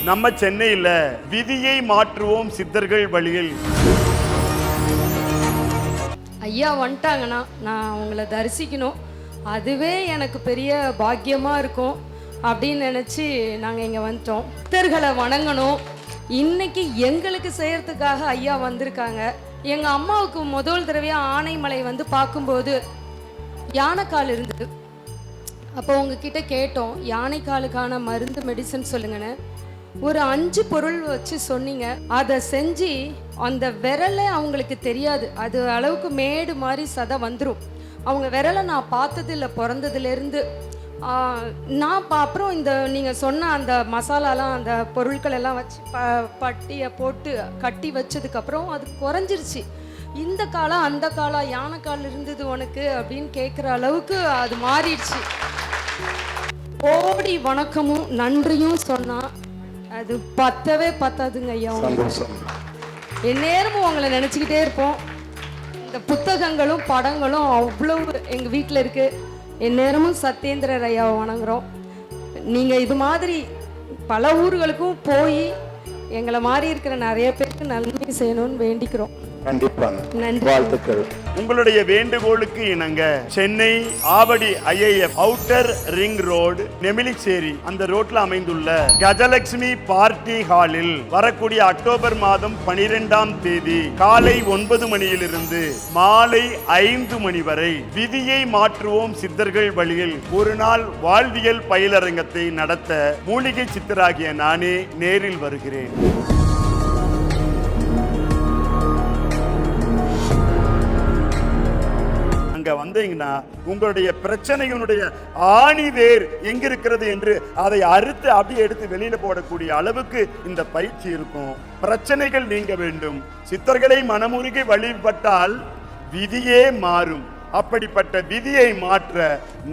நம்ம சென்னையில விதியை மாற்றுவோம் சித்தர்கள் வழியில். ஐயா வந்துட்டாங்கன்னா நான் உங்களை தரிசிக்கணும், அதுவே எனக்கு பெரிய பாக்கியமாக இருக்கும் அப்படின்னு நினச்சி நாங்கள் இங்கே வந்துட்டோம். சித்தர்களை வணங்கணும். இன்னைக்கு எங்களுக்கு செய்கிறதுக்காக ஐயா வந்திருக்காங்க. எங்கள் அம்மாவுக்கு முதல் தடவையாக ஆனைமலை வந்து பார்க்கும்போது யானைக்கால் இருந்தது. அப்போ உங்ககிட்ட கேட்டோம், யானைக்காலுக்கான மருந்து மெடிசன் சொல்லுங்கன்னு. ஒரு 5 பொருள் வச்சு சொன்னீங்க. அதை செஞ்சு அந்த விரலை அவங்களுக்கு தெரியாது, அது அளவுக்கு மேடு மாதிரி சதை வந்துடும். அவங்க விரலை நான் பார்த்ததில்லை பிறந்ததுலேருந்து. நான் அப்புறம் இந்த நீங்கள் சொன்ன அந்த மசாலாலாம் அந்த பொருட்கள் எல்லாம் வச்சு பட்டியை போட்டு கட்டி வச்சதுக்கப்புறம் அது குறைஞ்சிருச்சு. இந்த காலம் அந்த காலம் யானைக்கால் இருந்தது உனக்கு அப்படின்னு கேட்குற அளவுக்கு அது மாறிடுச்சு. கோடி வணக்கமும் நன்றியும் சொன்னால் அது பத்தவே பத்தாதுங்க ஐயா. எந்நேரமும் உங்களை நினச்சிக்கிட்டே இருப்போம். இந்த புத்தகங்களும் படங்களும் அவ்வளவு எங்கள் வீட்டில் இருக்குது. எந்நேரமும் சத்யேந்திரர் ஐயாவை வணங்குறோம். நீங்கள் இது மாதிரி பல ஊர்களுக்கும் போய் எங்களை மாதிரி இருக்கிற நிறைய பேருக்கு நன்மை செய்யணும்னு வேண்டிக்கிறோம். நன்றி, வாழ்த்துக்கள். உங்களுடைய வேண்டுகோளுக்கு இணங்க Chennai Avadi IIF outer ring road Nemilichery அந்த ரோட்ல அமைந்துள்ள கஜலட்சுமி பார்ட்டி ஹாலில் வரக்கூடிய அக்டோபர் மாதம் 12ஆம் தேதி காலை 9 மணியிலிருந்து மாலை 5 மணி வரை விதியை மாற்றுவோம் சித்தர்கள் வழியில் ஒரு நாள் வாழ்வியல் பயிலரங்கத்தை நடத்த மூலிகை சித்தராகிய நானே நேரில் வருகிறேன். அங்க வந்தீங்கன்னா உங்களுடைய பிரச்சனையினுடைய ஆணி வேர் எங்க இருக்கிறது என்று அதை அறுத்து அப்படியே எடுத்து வெளியில போடக்கூடிய அளவுக்கு இந்த பயிற்சி இருக்கும். பிரச்சனைகள் நீங்க வேண்டும். சித்தர்களை மனமுருகி வழிபட்டால் விதியே மாறும். அப்படிப்பட்ட விதியை மாற்ற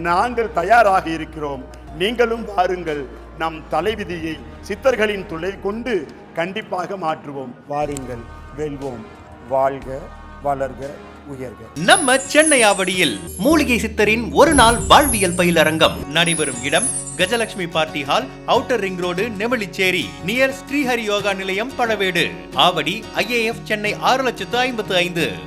நாங்கள் தயாராக இருக்கிறோம். நீங்களும் வாருங்கள். நம் தலைவிதியை சித்தர்களின் துணை கொண்டு கண்டிப்பாக மாற்றுவோம். வாருங்கள், வெல்வோம். வாழ்க, வளர்க, உயர்க. நம்ம சென்னை ஆவடியில் மூலிகை சித்தரின் ஒரு நாள் வாழ்வியல் பயிலரங்கம் நடைபெறும் இடம் Gajalakshmi party hall, outer ring road, Nemilichery, near Srihari Yoga Nilayam, Palavedu. Avadi IIF Chennai 6,55,000.